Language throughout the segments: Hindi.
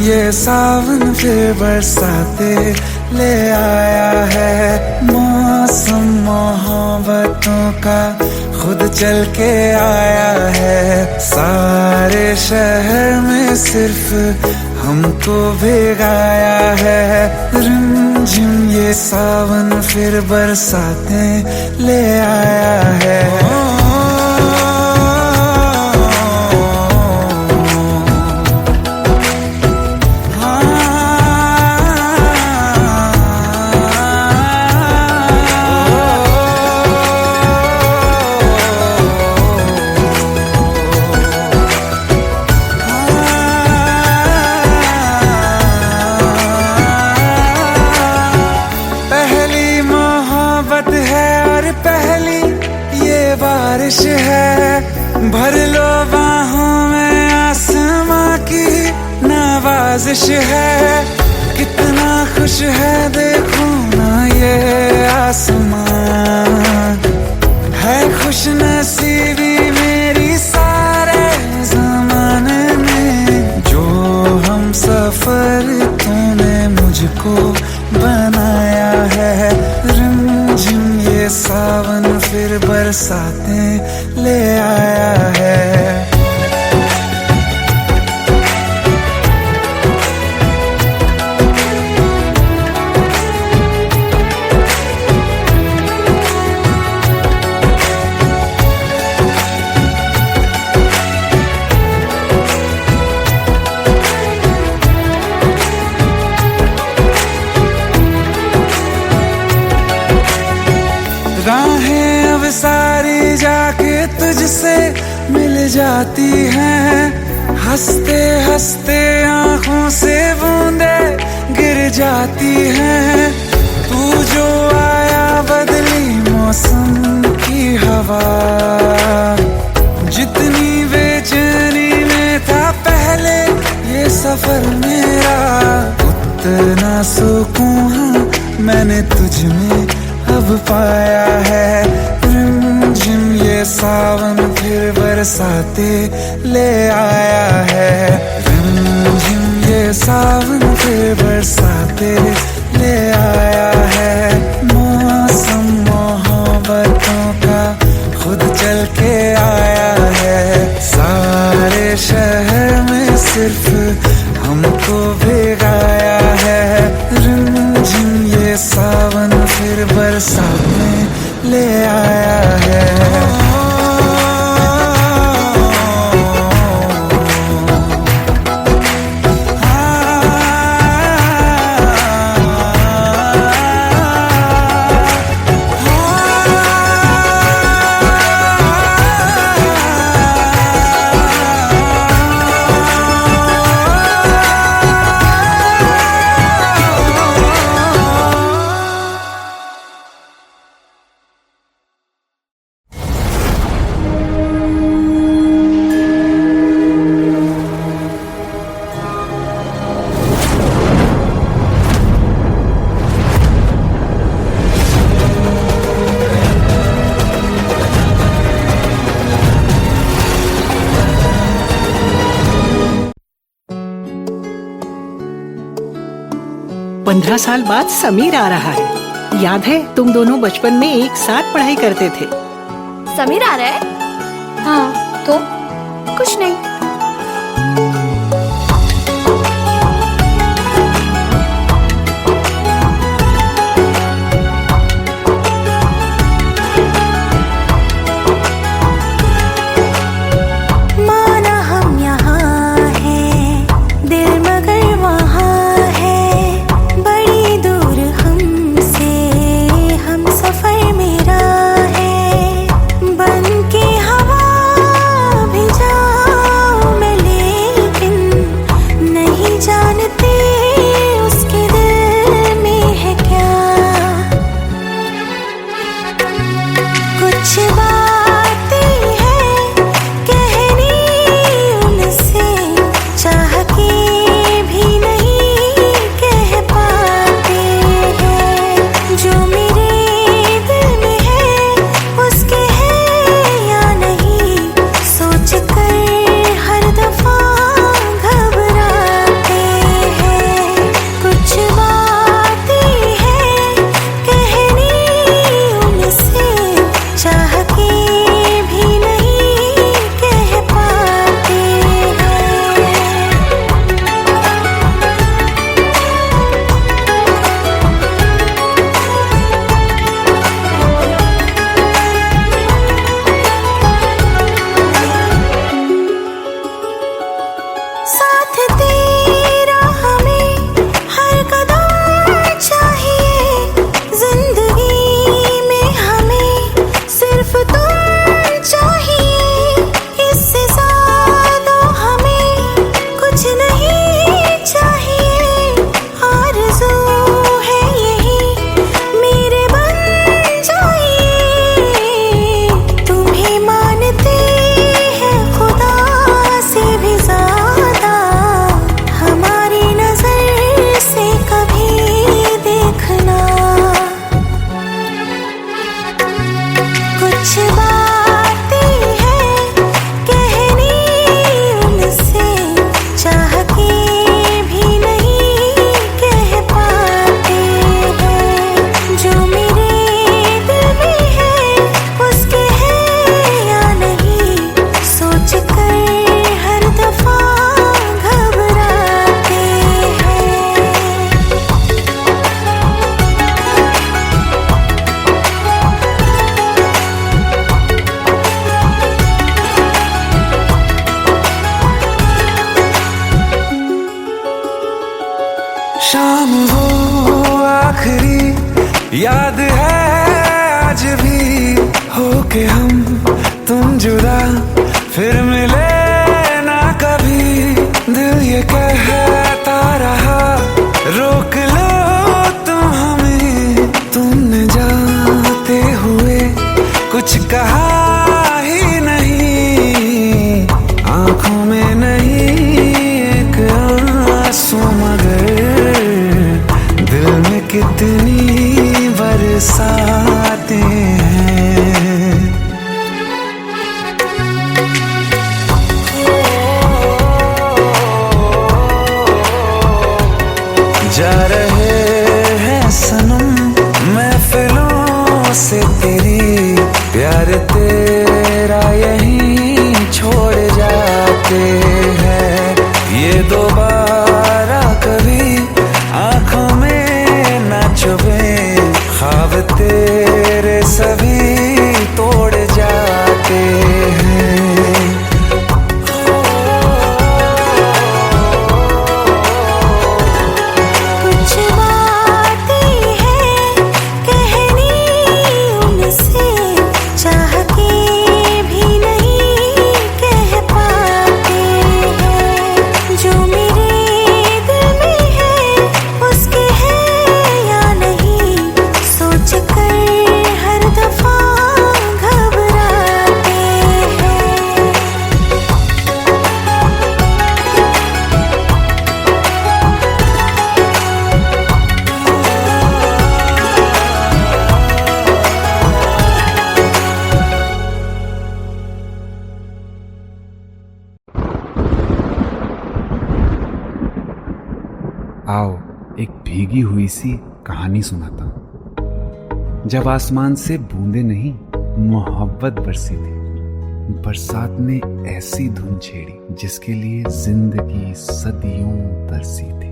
ये सावन फिर बरसाते ले आया है। मौसम मोहब्बतों का खुद चल के आया है। सारे शहर में सिर्फ हमको भिगाया है। रिमझिम ये सावन फिर बरसाते ले आया है। बारिश है भर लो बाहों में, आसमां की नवाजिश है। कितना खुश है देखो ना ये आसमां, है खुश नसीबी मेरी सारे ज़माने में। जो हम सफर तूने मुझको बनाया है। रिमझिम ये सावन फिर बरसाते ले आया है। राहें अब सारी जाके तुझसे मिल जाती हैं। हंसते हंसते आंखों से बूंदे गिर जाती हैं। तू जो आया बदली मौसम की हवा, जितनी बेचैनी में था पहले ये सफर मेरा, उतना सुकून मैंने तुझ में अब पाया है। रिमझिम ये सावन फिर बरसाते ले आया है। रिमझिम ये सावन फिर बरसाते ले आया है। मौसम मोहब्बतों का खुद चल के आया है। सारे शहर में सिर्फ हमको भिगाया है। रिमझिम ये सावन फिर बरसाते ले आया है। पंद्रह साल बाद समीर आ रहा है। याद है तुम दोनों बचपन में एक साथ पढ़ाई करते थे। समीर आ रहा है? हाँ तो कुछ नहीं। प्यार तेरा यही छोड़ जाते हैं, ये दोबारा कभी आंखों में ना चुभे, ख्वाब तेरे सभी तोड़ जाते हैं। कुछ बातें हैं कहनी उनसे, चाह के भी नहीं कह पाते हैं। जो मेरे दिल में है उसके है या नहीं, सोच कर हर दफा घबराते हैं। आओ एक भीगी हुई सी कहानी सुनाता हूं। जब आसमान से बूंदे नहीं मोहब्बत बरसी थी, बरसात ने ऐसी धुन छेड़ी जिसके लिए जिंदगी सदियों तरसी थी।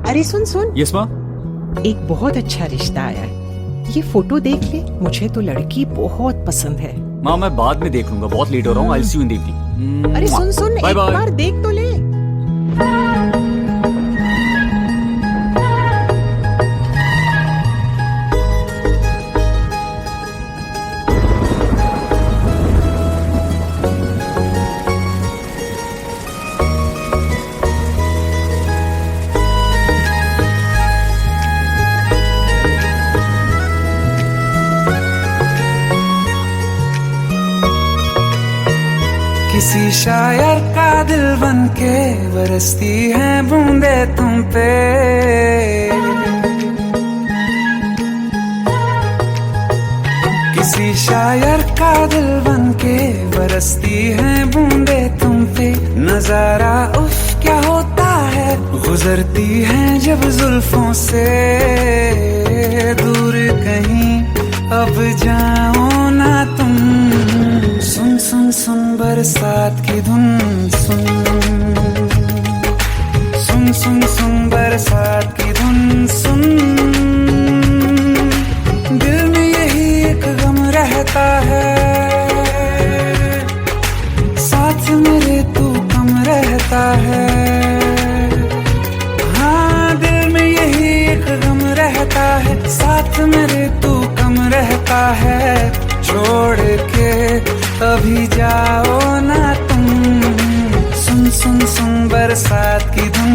अरे सुन सुन, यस माँ। एक बहुत अच्छा रिश्ता आया है, ये फोटो देख ले। मुझे तो लड़की बहुत पसंद है। माँ मैं बाद में देख लूंगा, बहुत लेट हो रहा हूँ। आई सी यू इन द इवनिंग। अरे सुन सुन, बाय एक बाय। बार देख तो ले। किसी शायर का दिल बन के बरसती हैं बूंदे तुम पे, किसी शायर का दिल बन के बरसती हैं बूंदे तुम पे। नजारा उफ क्या होता है, गुजरती हैं जब जुल्फों से दूर कहीं अब जाओ ना तुम। सुन सुन सुन बरसात की धुन, सुन सुन सुन सुन बरसात की धुन सुन। दिल में यही एक गम रहता है, साथ मेरे तू कम रहता है। हाँ दिल में यही एक गम रहता है, साथ मेरे तू कम रहता है। छोड़ के अभी जाओ ना तुम, सुन सुन सुन बरसात की धुन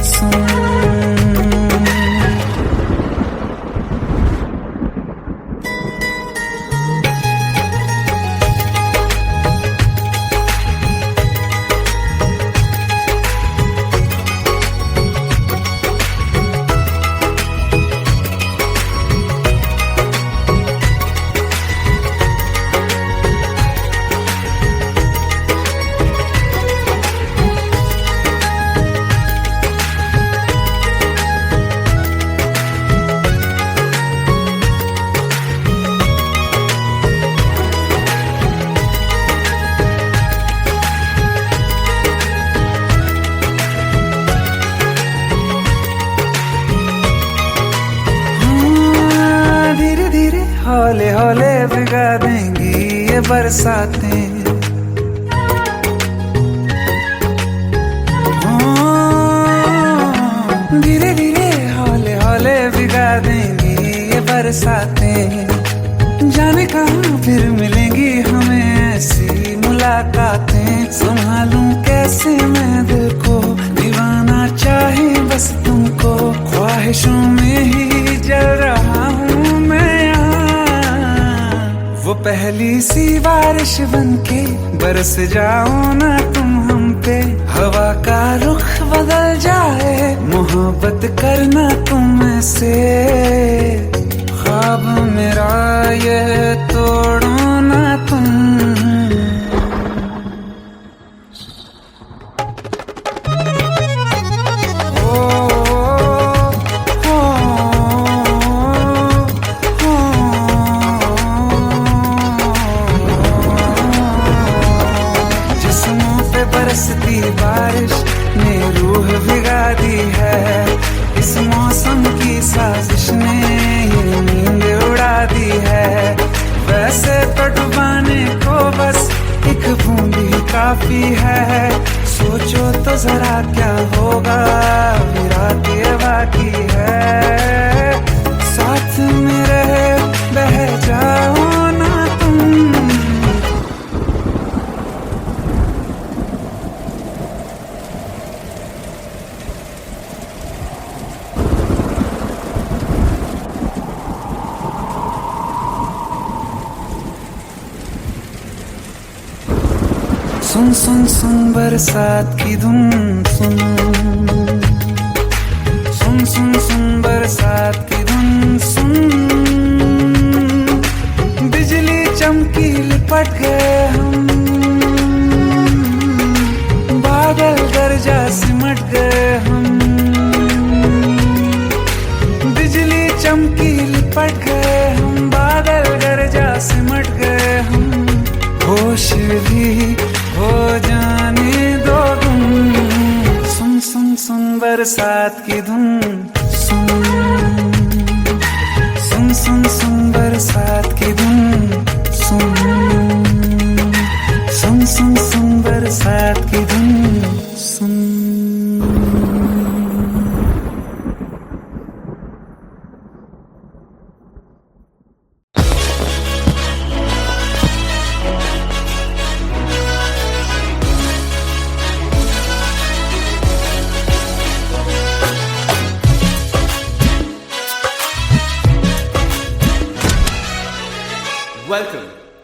सुन। हौले हौले भिगा देंगी ये बरसातें, धीरे धीरे हौले हौले भिगा देंगी ये बरसातें। जाने कहाँ फिर मिलेंगी हमें ऐसी मुलाकातें, संभालूं कैसे मैं दिल को, दीवाना चाहे बस तुमको। ख्वाहिशों में ही जल रहा हूँ मैं यहाँ, वो पहली सी बारिश बनके बरस जाओ ना तुम हम पे। हवा का रुख बदल जाए, मोहब्बत करना तुम से। ख्वाब मेरा ये तोड़ो ना तुम। ओ, ओ, ओ, काफी है, सोचो तो जरा क्या होगा, अभी रात ये बाकी है, साथ में रहे बह जाओ ना तुम। सुन सुन सुन बरसात की धुन सुन, सुन सुन सुन बरसात की धुन सुन, बिजली चमकी लिपट गए हम, बादल गरजा सिमट गए हम, बिजली चमकी लिपट गए हम, बादल गरजा सिमट गए हम, होश भी हो जाने दो तुम। सुन सुन सुन बरसात की धुन सुन, सुन सुन सुन बरसात की धुन सुन, सुन सुन सुन बरसात की धुन सुन।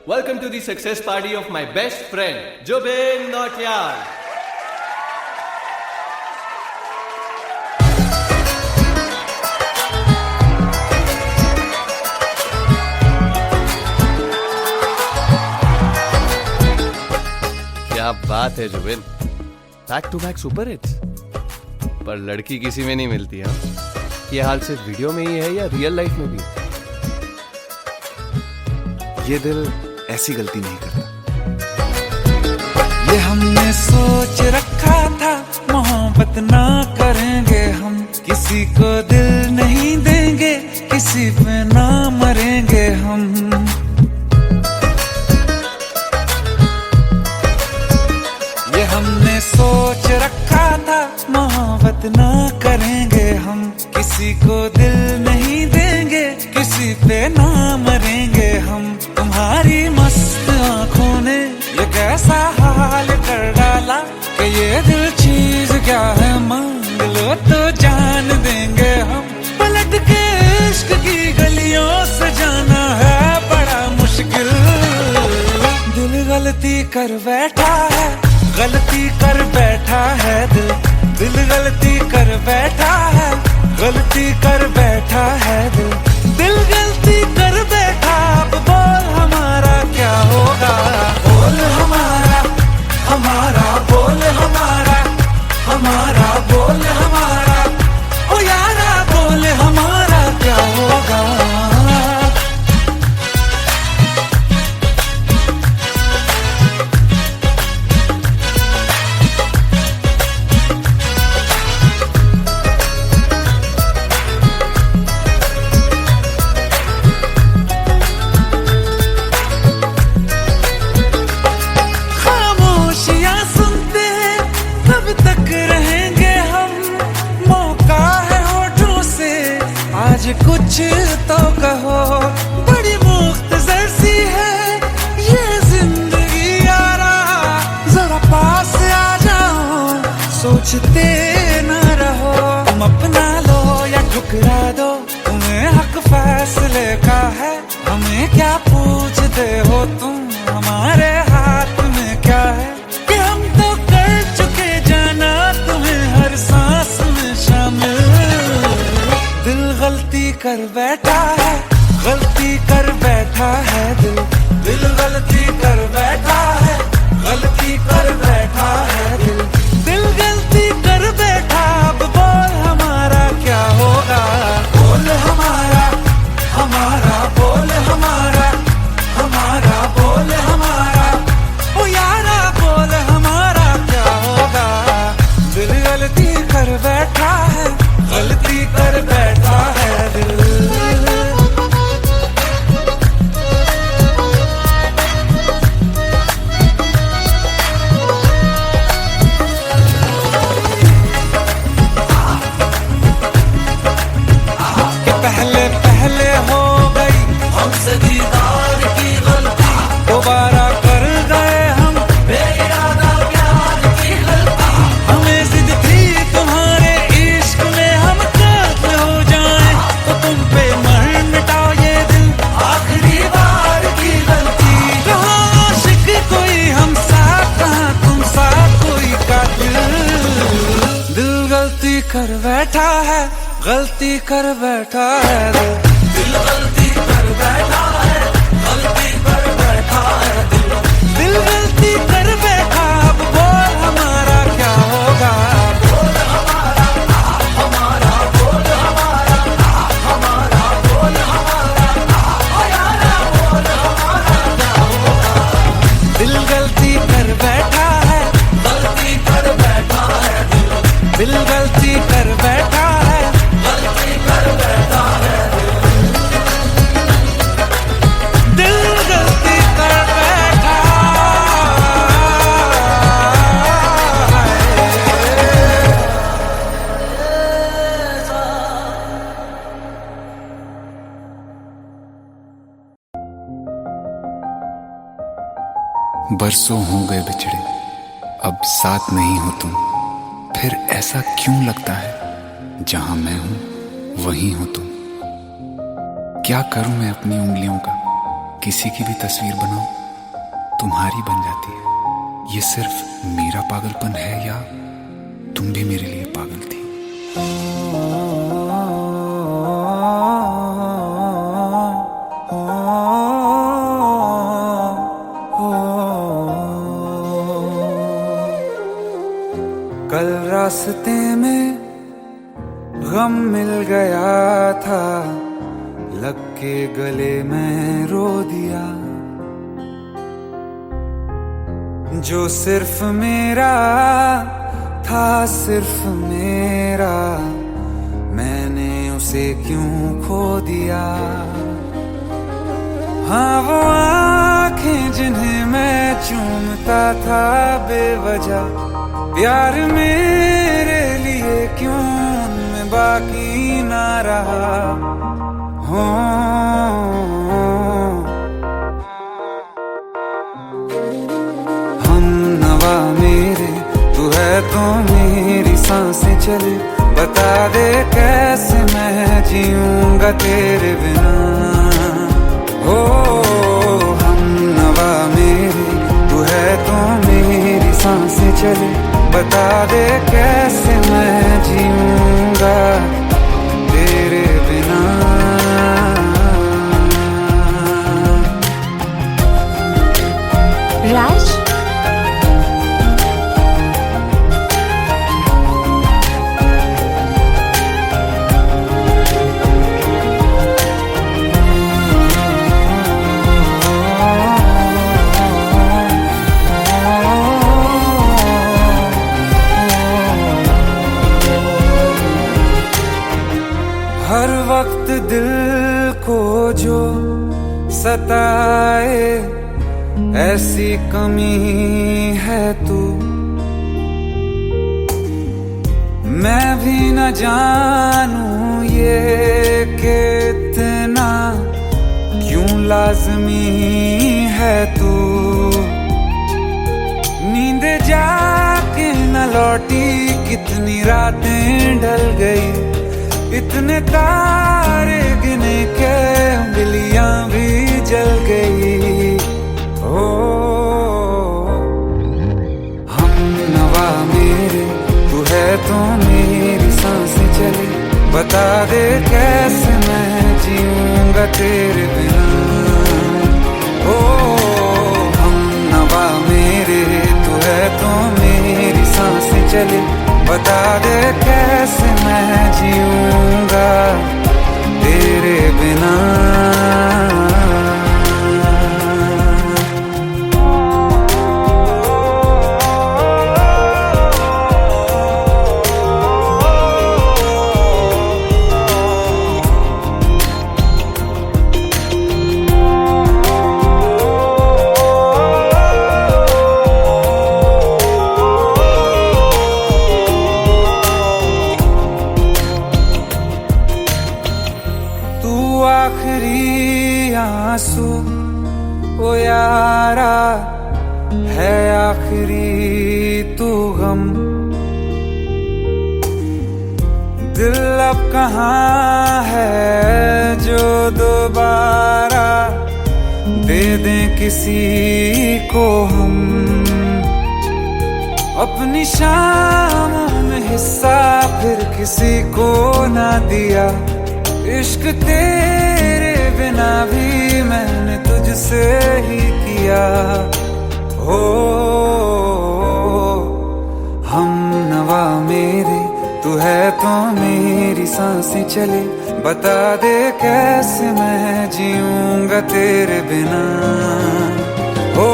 Welcome to the success party of my best friend, Jubin Nautiyal. क्या बात है Zubin, back to back super hits. पर लड़की किसी में नहीं मिलती है। ये हाल सिर्फ वीडियो में ही है या रियल लाइफ में भी? ये दिल ऐसी गलती नहीं करता। ये हमने सोच रखा था, मोहब्बत ना करेंगे हम, किसी को दिल नहीं देंगे, किसी पे ना मरेंगे हम। ये हमने सोच रखा था, मोहब्बत ना करेंगे हम, किसी को दिल नहीं देंगे, किसी पे ना मरेंगे हम। तुम्हारी मस्त आंखों ने ये कैसा हाल कर डाला कि ये दिल चीज क्या है, मांग लो तो जान देंगे हम। पलट के इश्क की गलियों से जाना है बड़ा मुश्किल, दिल गलती कर बैठा है, गलती कर बैठा है दिल, दिल गलती कर बैठा है, गलती कर बैठा है दिल, दिल गलती कर बैठा। अब बोल हमारा क्या होगा, बोल हमारा, हमारा बोल हमारा, हमारा बोल हमारा, ओ यारा बोल हमारा क्या होगा। कुछ तो कहो, बड़ी मुख्तसर सी है ये जिंदगी यारा, जरा पास आ जाओ, सोचते न रहो, तुम अपना लो या ठुकरा दो, तुम्हें हक फैसले का है, हमें क्या पूछते हो तुम, हमारे हाथ में क्या है, कि हम तो कर चुके जाना तुम्हें हर सांस में शामिल। दिल गलती कर बैठा है, गलती कर बैठा है दिल, दिल गलती कर बैठा है, गलती कर बैठा है दिल, दिल गलती कर बैठा। अब बोल हमारा क्या होगा, बोल हमारा, हमारा बोल हमारा, हमारा बोल हमारा, ओ यारा बोल हमारा क्या होगा। दिल गलती कर बैठा है, गलती कर बैठा है दिल। कर बैठा है, गलती कर बैठा है दिल गलती कर बैठा है, गलती कर बैठा है दिल गलती कर बैठा। अब बोल हमारा क्या होगा, बोल हमारा हमारा बोल हमारा हमारा बोल हमारा बोल हमारा क्या होगा। दिल गलती कर बैठा है, गलती कर बैठा है दिल गलती कर बैठा है, गलती कर बैठा है दिल गलती कर बैठा बरसों हो गए बिछड़े, अब साथ नहीं हो तुम, फिर ऐसा क्यों लगता है जहां मैं हूं वहीं हो तुम। क्या करूं मैं अपनी उंगलियों का, किसी की भी तस्वीर बनाऊं तुम्हारी बन जाती है। ये सिर्फ मेरा पागलपन है या तुम भी मेरे लिए पागल थी। कल रास्ते में गम मिल गया था, लग के गले में रो दिया। जो सिर्फ मेरा था, सिर्फ मेरा, मैंने उसे क्यों खो दिया। हाँ वो आंखें जिन्हें मैं चूमता था बेवजह, प्यार मेरे लिए क्यों उनमें बाकी ना रहा हो। हम नवा मेरे, तू है तो मेरी सांसें चले, बता दे कैसे मैं जीऊंगा तेरे बिना। हो हम नवा मेरे, तू है तो मेरी सांसें चले, बता दे कैसे मैं जीऊंगा तेरे बिना। राज, हर वक्त दिल को जो सताए, ऐसी कमी है तू। मैं भी न जानूं ये कि इतना क्यों लाज़मी है तू। नींद जाके न लौटी, कितनी रातें ढल गई, इतने तारे गिने के उंगलियां भी जल गई। ओ हम नवा मेरे, तू है तो मेरी सांसें चले, बता दे कैसे मैं जीऊंगा तेरे बिना। ओ हम नवा मेरे, तू है तो मेरी सांसें चले, बता दे कैसे मैं जीऊंगा तेरे बिना। आखिरी आंसू ओ यारा है, आखिरी तू गम। दिल अब कहाँ है जो दोबारा दे दें किसी को हम। अपनी शामों में हिस्सा फिर किसी को ना दिया। इश्क तेरे बिना भी मैंने तुझसे ही किया। हो हम नवा मेरे, तू है तो मेरी सांसें चले। बता दे कैसे मैं जीऊंगा तेरे बिना। हो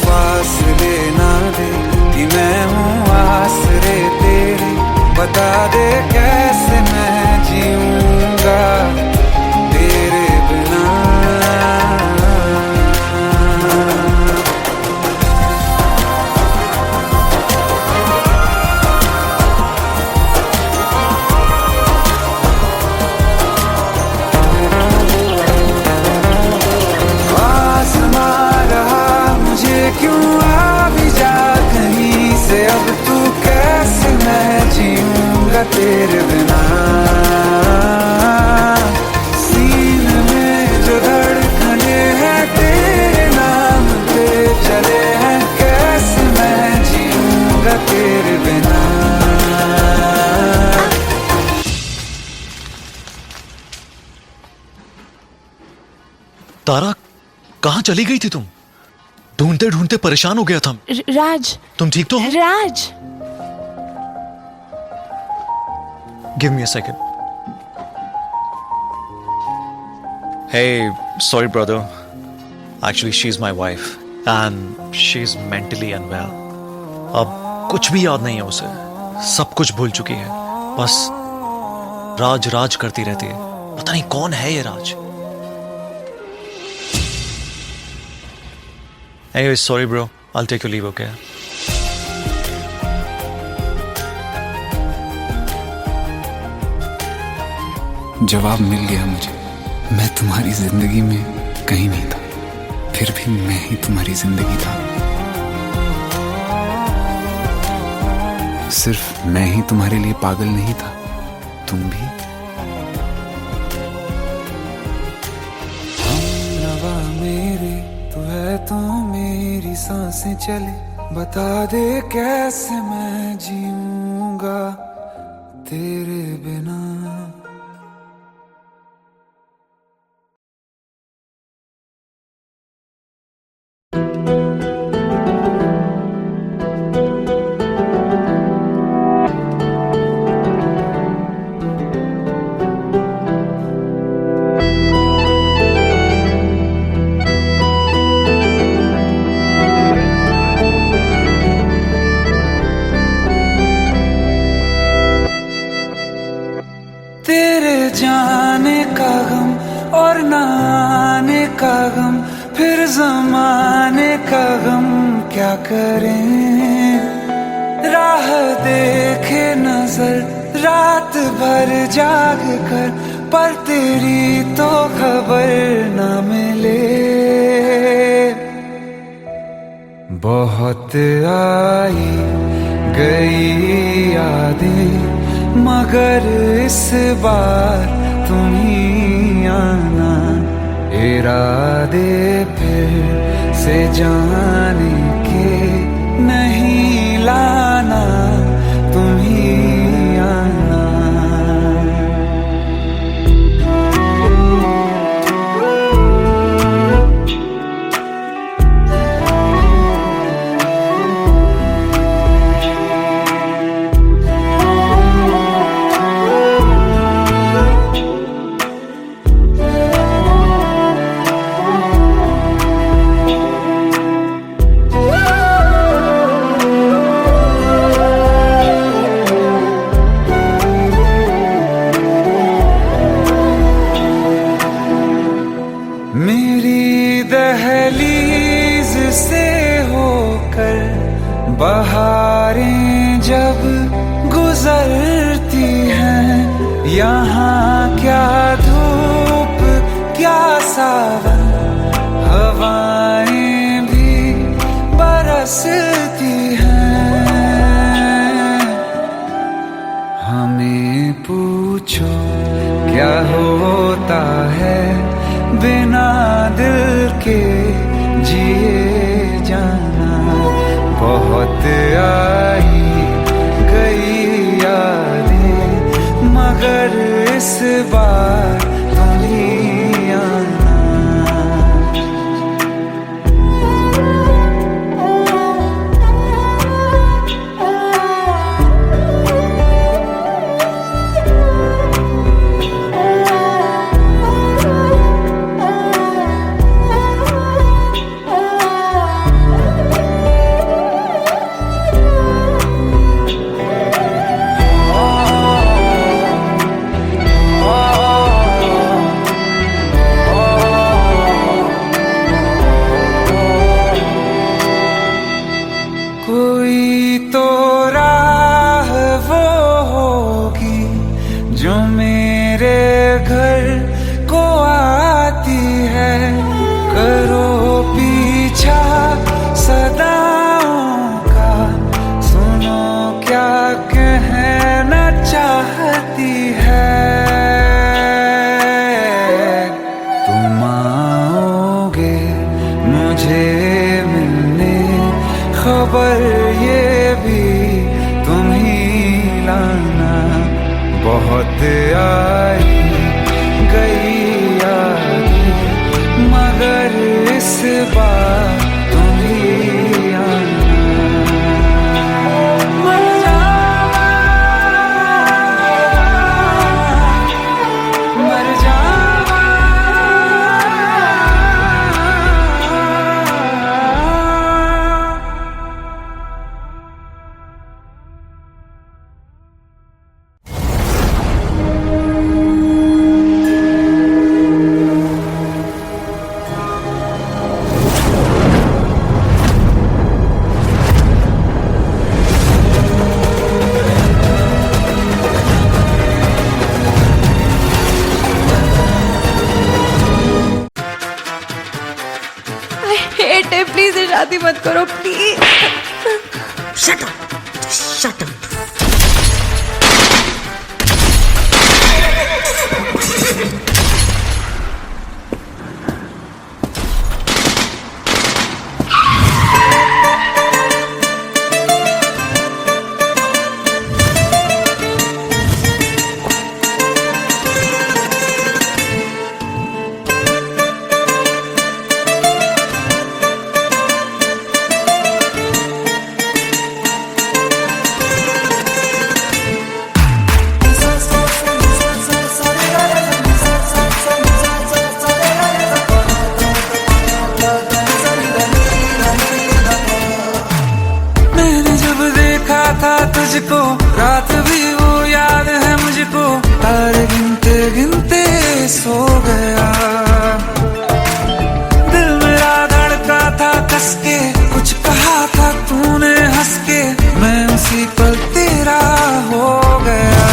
फासले ना दे कि मैं हूँ आसरे तेरे। बता दे कैसे मैं जीऊंगा तेरे बिना। आसमां रहा मुझे क्यों आ भी जा कहीं से। अब तू कैसे मैं जीऊंगा तेरे बिना। सीने में जो धड़कने हैं तेरे नाम पे चले हैं। कैसे मैं जीऊंगा तेरे बिना। तारा, कहाँ चली गई थी तुम? ढूंढते ढूंढते परेशान हो गया था। राज, तुम ठीक तो हो? राज। Give me a second. Hey, sorry brother. Actually, she's my wife and she's mentally unwell. अब कुछ भी याद नहीं है उसे, सब कुछ भूल चुकी है। बस राज राज करती रहती है। पता नहीं कौन है ये राज। Anyway, sorry bro. I'll take your leave, okay? जवाब मिल गया मुझे। मैं तुम्हारी जिंदगी में कहीं नहीं था, फिर भी मैं ही तुम्हारी जिंदगी था। सिर्फ मैं ही तुम्हारे लिए पागल नहीं था, तुम भी। हम नवा मेरे, तू है तो मेरी सांसें चले। बता दे कैसे मैं जीऊंगा तेरे बिना। तेरे जाने का गम और न आने का गम, फिर जमाने का गम क्या करें। राह देखे नजर रात भर जाग कर, पर तेरी तो खबर न मिले। बहुत आई गई यादें, मगर इस बार तुम ही आना। इरादे फिर से जाने के नहीं लाना, तुम ही आना। मेरी दहलीज से होकर बहारें जब गुजरती हैं, यहाँ क्या धूप क्या सावन, हवाएं भी बरसती हैं। हमें पूछो क्या होता है बिना दिल के जिए जाना। बहुत बहुत आई गई यादें, मगर इस बार तुम ही आना। कोई तो राह वो होगी जो मेरे घर को आती है, करो पीछा सदाओं का, सुनो क्या कहना चाहती है। तुम आओगे मुझे मिलने, खबर ये भी तुम ही लाना। बहुत आई गई यादें, मगर इस बार तुम ही आना। मर जावा, मर जावा। हेट है, प्लीज शादी मत करो please. Shut up, shut up. तुझको रात भी वो याद है मुझको, तारे गिनते गिनते सो गया। दिल मेरा धड़का था कस के, कुछ कहा था तूने हंस के, मैं उसी पल तेरा हो गया।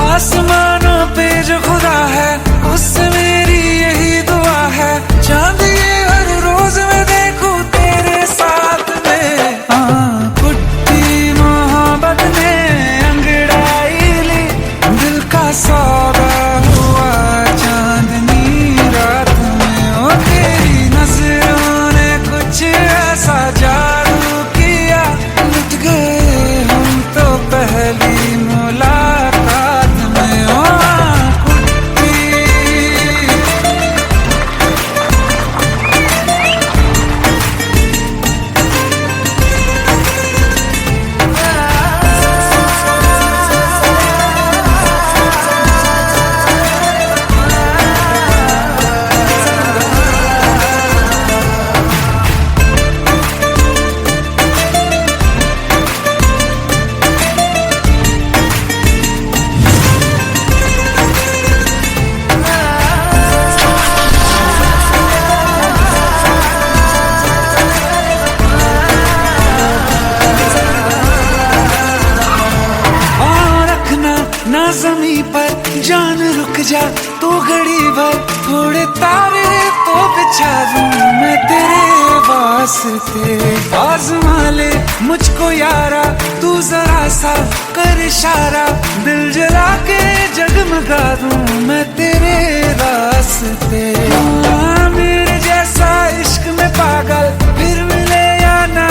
आसमानों पे जो खुदा है उससे मेरी यही दुआ है, चांद ये हर रोज मैं देखूं तेरे साथ में। सौदा हुआ चांदनी रात में, ओ तेरी नजरों ने कुछ ऐसा जादू किया, लुट गए हम तो पहली मुलाकात में। ओ ज़मीं पर जान रुक जा तू घड़ी भर, थोड़े तारे तो बिछा दूं मैं तेरे वास्ते। आज़मा ले मुझको यारा तू जरा सा कर इशारा, दिल जला के जगमगा दूं मैं तेरे रास्ते। मेरे जैसा इश्क में पागल फिर मिले या ना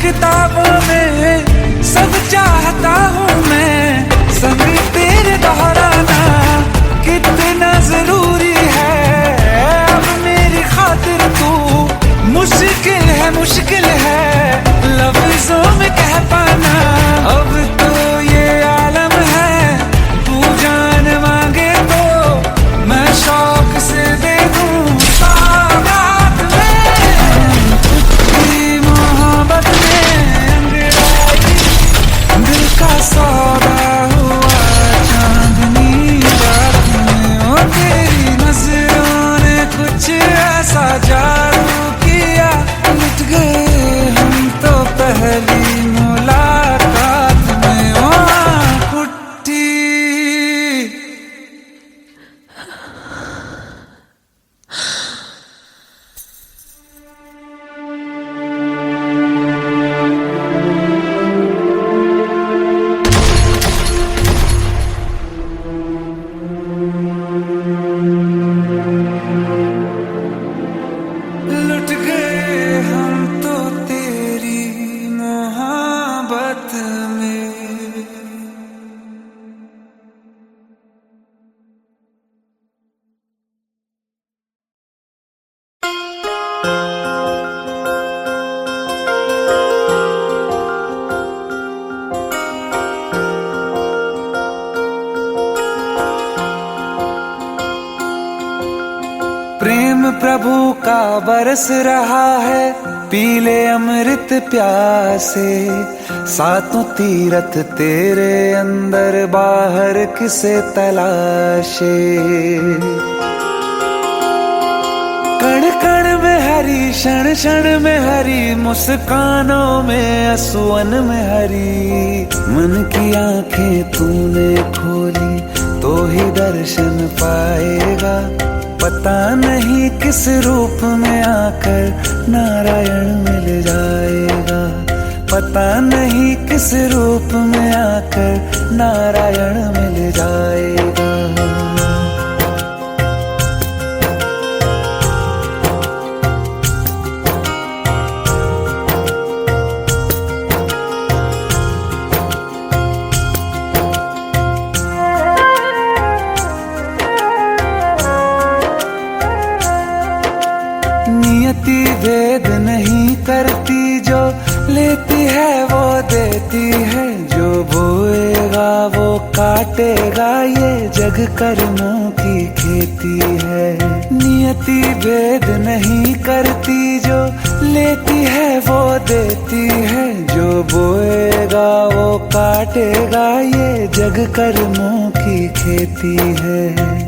किताबों में सब चाहता हूँ मैं, संग तेरे दोहराना कितना जरूरी है। अब मेरी खातिर तू मुश्किल है लफ्जों में कह पाना। अब तो ये आलम है, तू जान मांगे तो मैं शौक से दे दूं सौगात में। तेरी मोहब्बत में अंगड़ाई दिल का सौदा हुआ चांदनी रात में। ओ तेरी नजरों ने कुछ ऐसा जादू किया, लुट गए हम तो पहली मुलाकात में। ओ कुट्टी लुट गए हम तो तेरी मोहब्बत में। प्रेम प्रभु का बरस रहा है, पीले अमृत प्यासे। सातों तीरथ तेरे अंदर, बाहर किसे तलाशे। कण कण में हरी, क्षण क्षण में हरी, मुस्कानों में असुवन में हरी। मन की आंखें तूने खोली तो ही दर्शन पाएगा। पता नहीं किस रूप में आकर नारायण मिल जाएगा। पता नहीं किस रूप में आकर नारायण मिल जाएगा। नियति भेद नहीं करती, जो लेती है वो देती है। जो बोएगा वो काटेगा, ये जग कर्मों की खेती है। नियति भेद नहीं करती, जो लेती है वो देती है। जो बोएगा वो काटेगा, ये जग कर्मों की खेती है।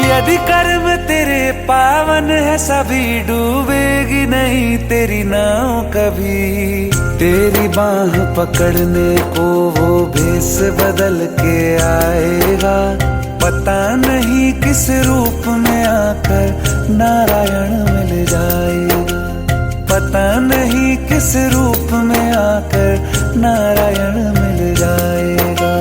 यदि कर्म तेरे पावन है, सभी डूबेगी नहीं तेरी नाव कभी। तेरी बाह पकड़ने को वो भेष बदल के आएगा। पता नहीं किस रूप में आकर नारायण मिल जाएगा। पता नहीं किस रूप में आकर नारायण मिल जाएगा।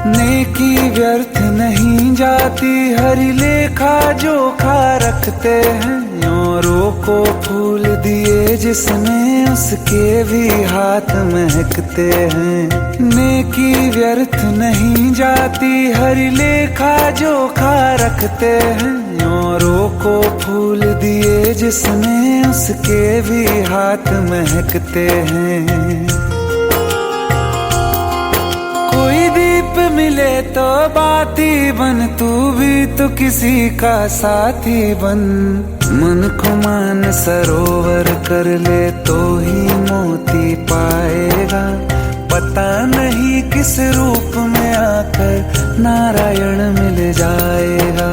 नेकी व्यर्थ नहीं जाती, हरि लेखा जोखा रखते हैं। औरों को फूल दिए जिसने, उसके भी हाथ महकते हैं। नेकी व्यर्थ नहीं जाती, हरि लेखा जोखा रखते हैं। औरों को फूल दिए जिसने, उसके भी हाथ महकते हैं। कोई दीप मिले तो बाती बन, तू भी तो किसी का साथी बन। मन को मान सरोवर कर ले तो ही मोती पाएगा। पता नहीं किस रूप में आकर नारायण मिल जाएगा।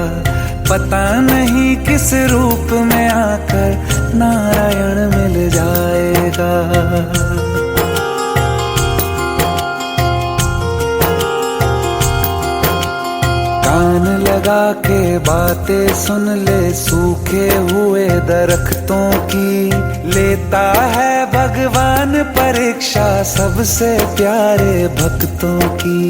पता नहीं किस रूप में आकर नारायण मिल जाएगा। लगा के बातें सुन ले सूखे हुए दरख्तों की। लेता है भगवान परीक्षा सबसे प्यारे भक्तों की।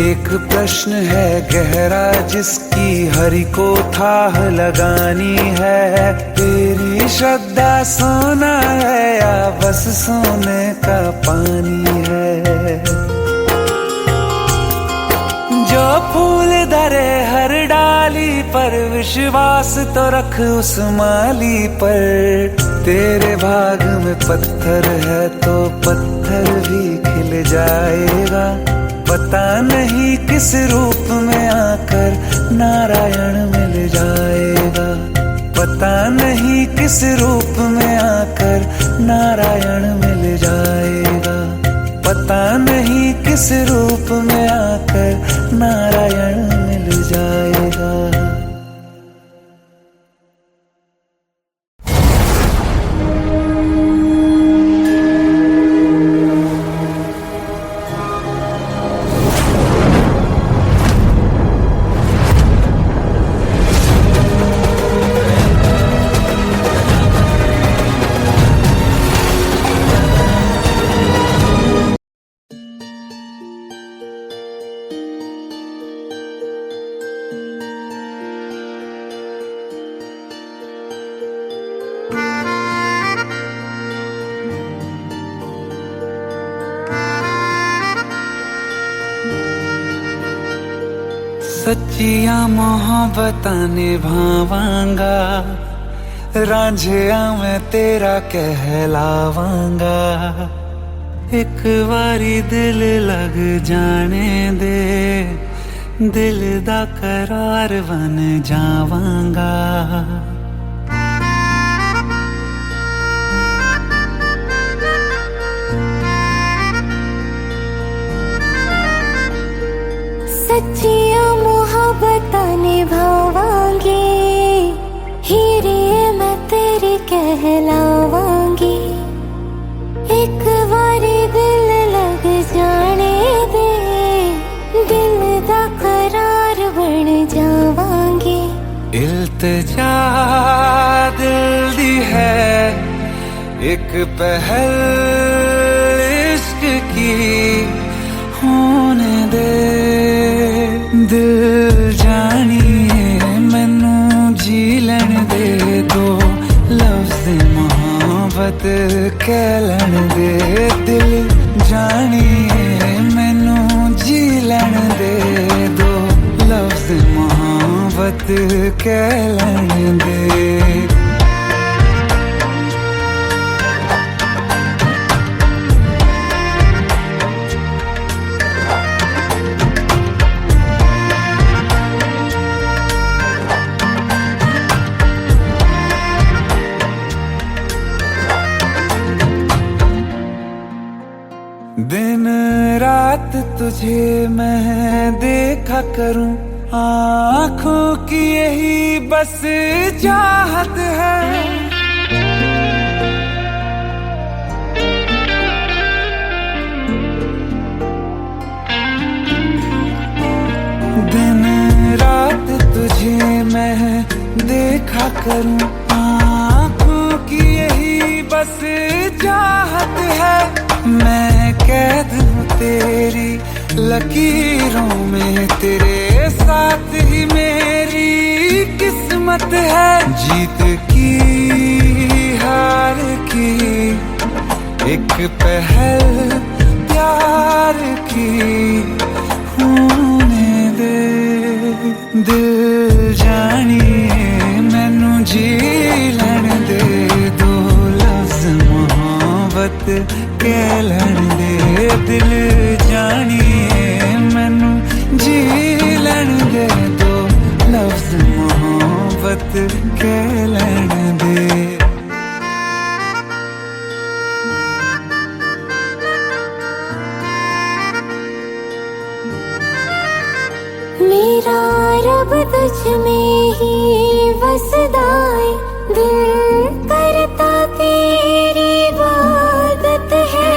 एक प्रश्न है गहरा जिसकी हरि को थाह लगानी है। तेरी श्रद्धा सोना है या बस सोने का पानी है। जो फूल धरे हर डाली पर विश्वास तो रख उस माली पर। तेरे भाग में पत्थर है तो पत्थर भी खिल जाएगा। पता नहीं किस रूप में आकर नारायण मिल जाएगा। पता नहीं किस रूप में आकर नारायण मिल जाएगा। पता नहीं किस रूप में आकर नारायण मिल जाएगा। सच्चिया मोहब्बतां निभावांगा। रांझिया मैं तेरा कहलावांगा। एक बारी दिल लग जाने दे दिल दा करार बन जावांगा। सच्चिया मोहब्बतां निभावांगी। हीरे मैं तेरी कहलावांगी। एक बारी दिल लग जाने दे दिल दा करार बन जावांगी। इल्तिजा दिल दी है एक पहल इश्क की होने दे। दिल जानिए मैनू जी लैन दे दो लफ्ज़ मोहब्बत कह लैन दे। दिल जानिए मैनू जी लैन दे दो लफ्ज़ मोहब्बत कह लैन दे। दिन रात तुझे मैं देखा करूं। आँखों की यही बस चाहत है। दिन रात तुझे मैं देखा करूं। आँखों की यही बस चाहत है। मैं कैद हूँ तेरी लकीरों में तेरे साथ ही मेरी किस्मत है। जीत की हार की एक पहल प्यार की होने दे। दिल जानिए मैनू जी लैन दे दो लफ्ज़ मोहब्बत कह लैन दे। दिल जानिए मैनू जी लैन दे दो लफ्ज़ मोहब्बत कह लैन दे। मेरा रब तुझ में ही वसदा है। दिल करता तेरी इबादत है।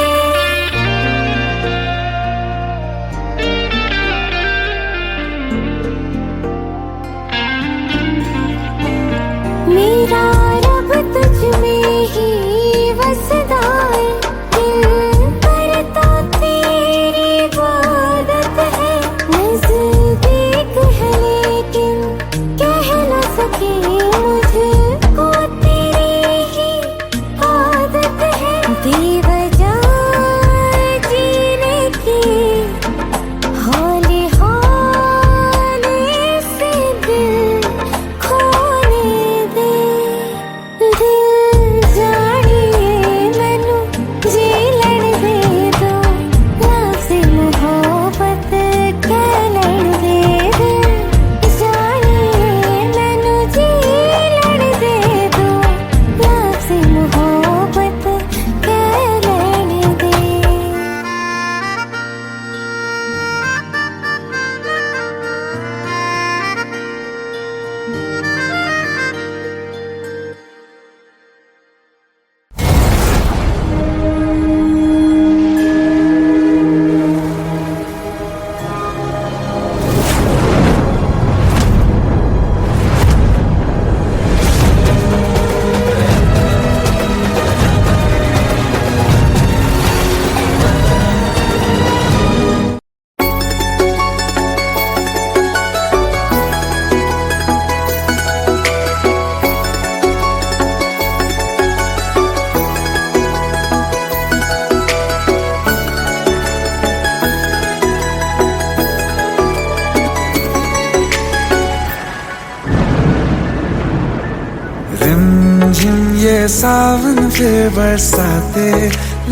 ये सावन फिर बरसाते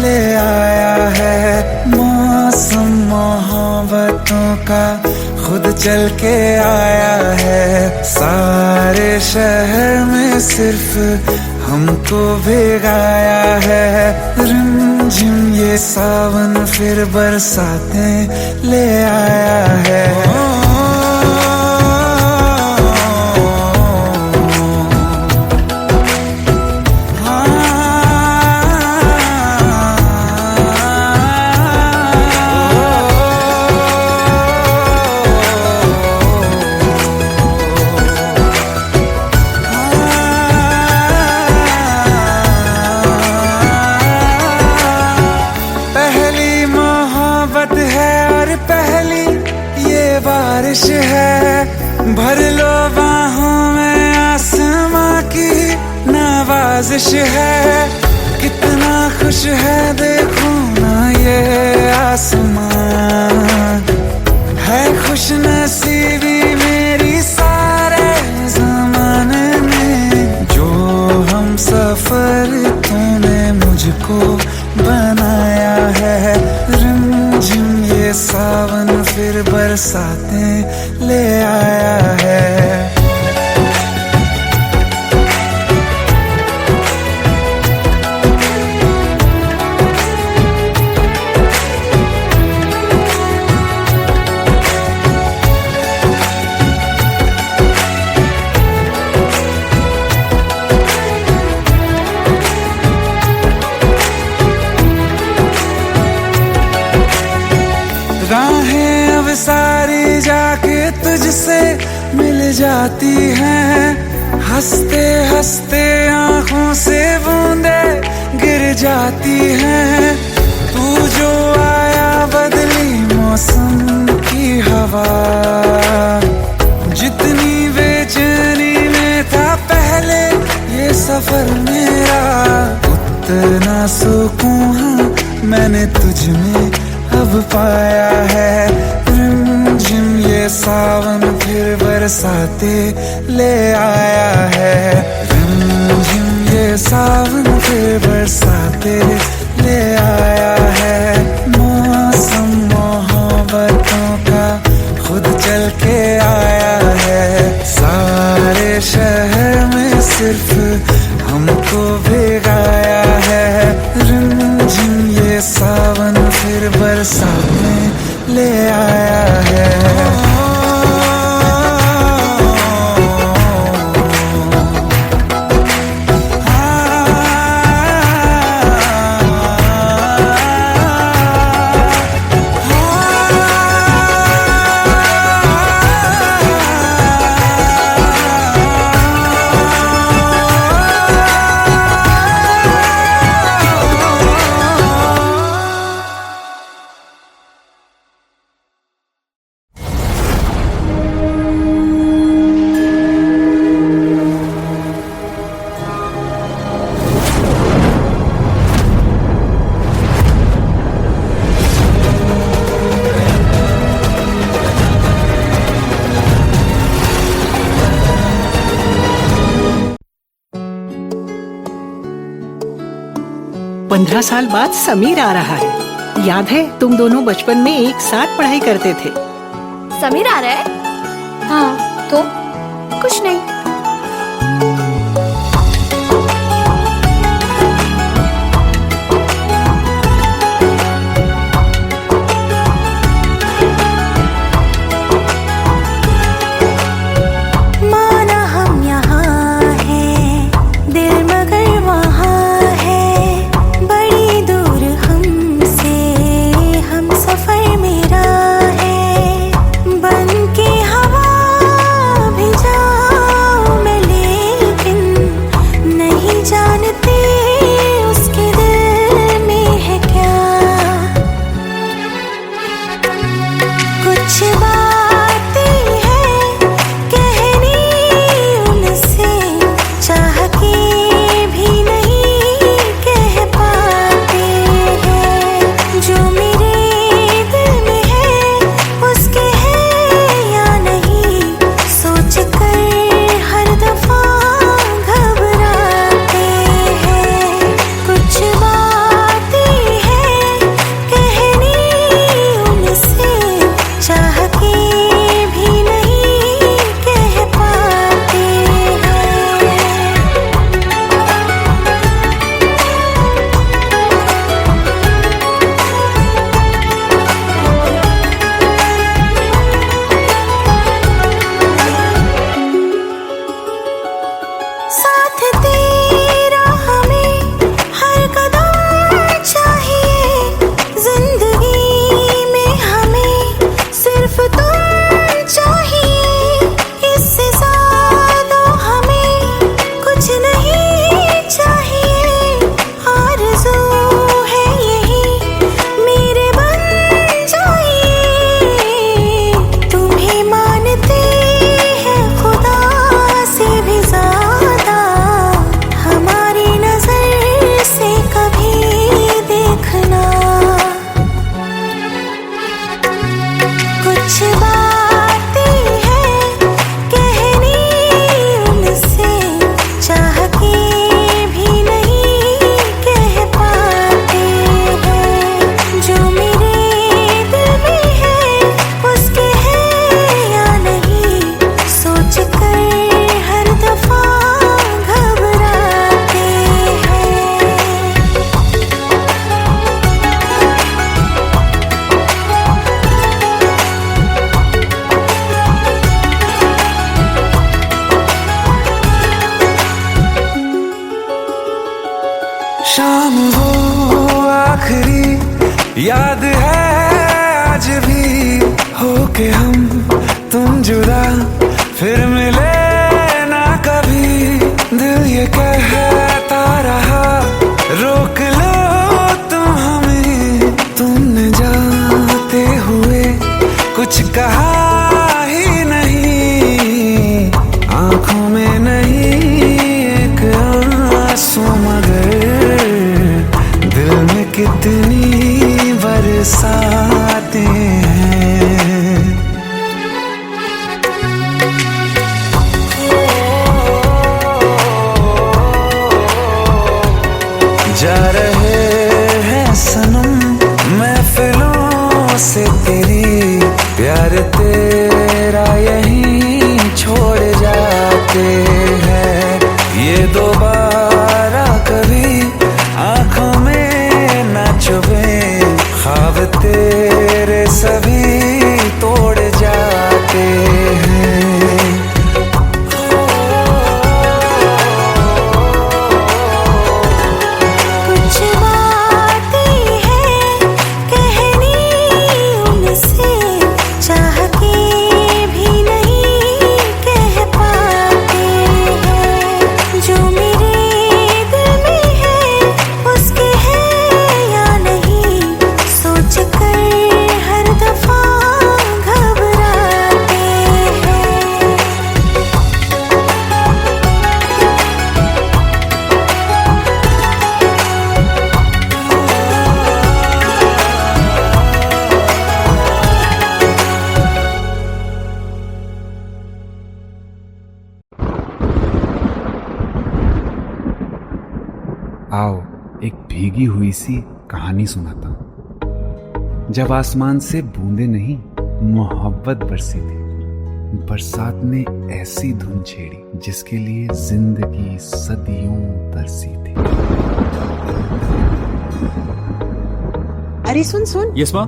ले आया है। मौसम मोहब्बतों का खुद चल के आया है। सारे शहर में सिर्फ हमको भिगाया है। रिमझिम ये सावन फिर बरसाते ले आया है। बारिश है भर लो बाहों में, आसमां की नवाजिश है। कितना खुश है देखो ना ये आसमां, है खुश नसीबी मेरी सारे ज़माने में। जो हम सफर तूने मुझको बनाया है। रिमझिम ये सावन फिर बरसाते ले आया है। राहें अब सारी जाके तुझसे मिल जाती हैं। हंसते हंसते आंखों से बूंदे गिर जाती हैं। तू जो आया बदली मौसम की हवा, जितनी बेचैनी में था पहले ये सफर मेरा, उतना सुकून मैंने तुझ में अब पाया है। रिमझिम ये सावन फिर बरसाते ले आया है। रिमझिम ये सावन फिर बरसाते ले आया है। मौसम मोहब्बतों का खुद चल के आया है। सारे शहर में सिर्फ हमको भिगाया है। रिमझिम ये सावन फिर बरसाते ले आया है। पंद्रह साल बाद समीर आ रहा है। याद है तुम दोनों बचपन में एक साथ पढ़ाई करते थे। समीर आ रहा है? हाँ, तो कुछ नहीं। बन के हवा भी जा होके हम तुम जुदा फिर मिले ना कभी, दिल ये कहता रहा रोक लो तुम हमें, तुमने जाते हुए कुछ कहा ही नहीं, आंखों में नहीं एक आंसू मगर दिल में कितनी बरसाते हैं। जा रहे हैं सनम महफिलों से तेरी, प्यार तेरा यहीं छोड़ जाते हैं, ये दोबारा कभी आंखों में ना चुभे, ख्वाब तेरे सभी तोड़ जाते हैं। कुछ बातें हैं कहनी उनसे, चाह के भी नहीं कह पाते हैं, जो मेरे दिल में है उसके है या नहीं, सोच कर हर दफा घबराते हैं। आओ एक भीगी हुई सी कहानी सुनाता हूं। जब आसमान से बूंदे नहीं मोहब्बत बरसी थी, बरसात ने ऐसी धुन छेड़ी जिसके लिए जिंदगी सदियों तरसी थी। अरे सुन सुन, यस माँ।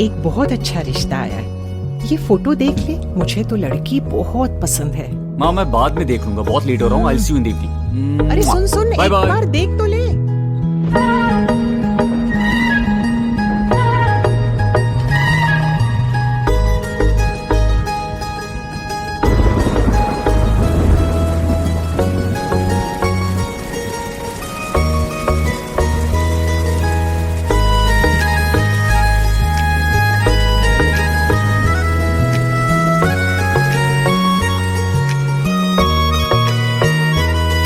एक बहुत अच्छा रिश्ता आया है, ये फोटो देख ले, मुझे तो लड़की बहुत पसंद है। माँ मैं बाद में देख लूंगा, बहुत लेट हो रहा हूँ। आई सी यू इन द इवनिंग। अरे सुन सुन, बाय एक बाय। बार देख तो ले।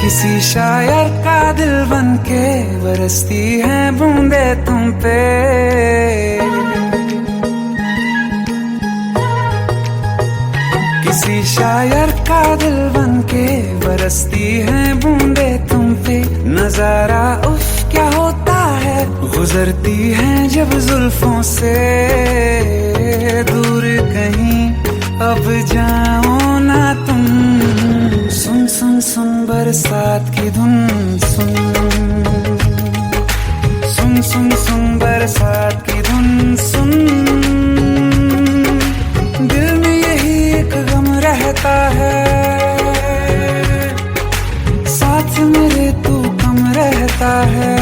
किसी शायर का दिल बन के बरसती है बूंदे तुम पे, किसी शायर का दिल बन के बरसती है बूंदे तुम पे, नजारा उफ क्या होता है, गुजरती है जब जुल्फों से दूर कहीं अब जाओ ना तुम, सुन सुन सुन बरसात की धुन, सुन सुन सुन सुन बरसात की धुन, सुन दिल में यही एक गम रहता है, साथ मेरे तू कम रहता है,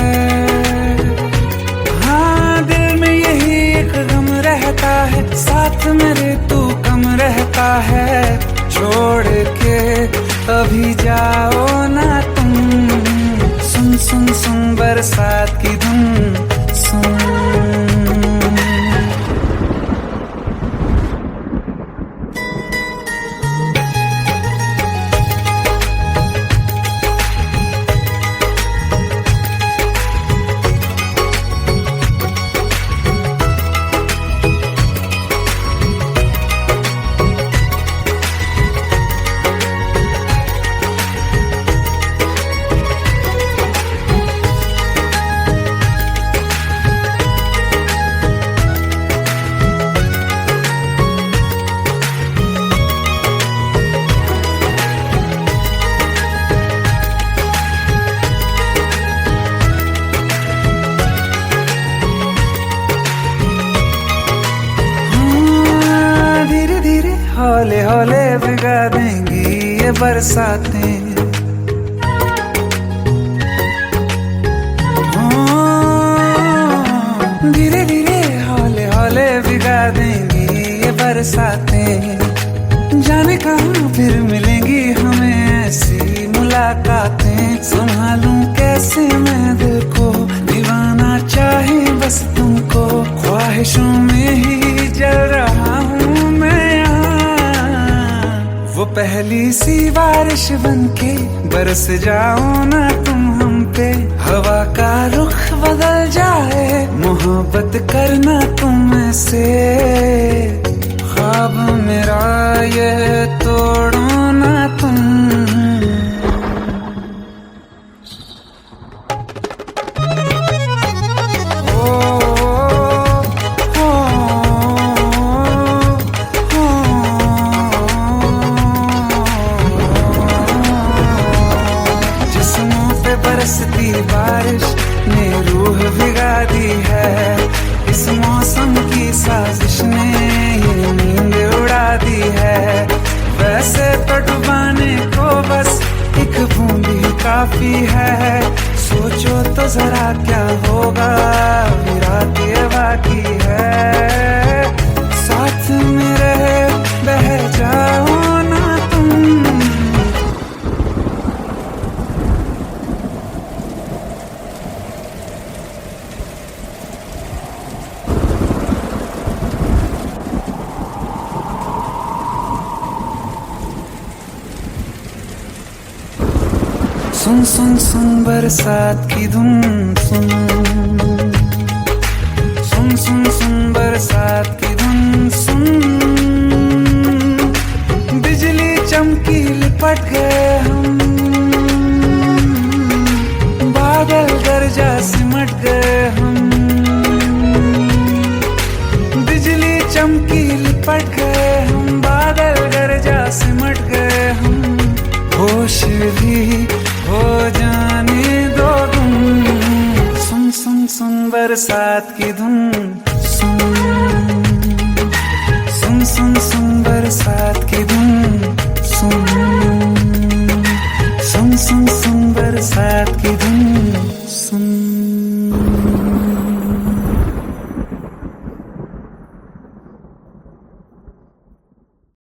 हाँ दिल में यही एक गम रहता है, साथ मेरे तू कम रहता है, छोड़ के अभी जाओ ना तुम, सुन सुन सुन बरसात की धुन, सुन। हौले हौले भिगा देंगी ये बरसातें, धीरे धीरे हौले हौले भिगा देंगी ये बरसातें, जाने कहाँ फिर मिलेंगी हमें ऐसी मुलाकातें। संभालूं कैसे मैं दिल को, दीवाना चाहे बस तुमको, ख्वाहिशों में ही जल रहा हूँ मैं यहाँ। वो पहली सी बारिश बनके बरस जाओ ना तुम हम पे, हवा का रुख बदल जाए, मोहब्बत करना तुम से। ख्वाब मेरा ये तोड़ो ना तुम। जिस्मों पे बरसती बारिश ने रूह भिगा दी है, इस मौसम की साजिश ने ये नींद उड़ा दी है। वैसे तो डुबाने को बस एक बूंद ही काफी है, सोचो तो जरा क्या होगा, अभी रात ये बाकी है। साथ मेरे बह जाओ ना तुम। सुन सुन सुन बरसात की धुन सुन, सुन सुन सुन बरसात की धुन सुन। बिजली चमकी लिपट गए हम, बादल गरजा सिमट गए हम। बिजली चमकी लिपट गए हम, बादल गरजा सिमट गए हम। होश भी हो जाने दो तुम, सुन सुन सुन बरसात की धुन।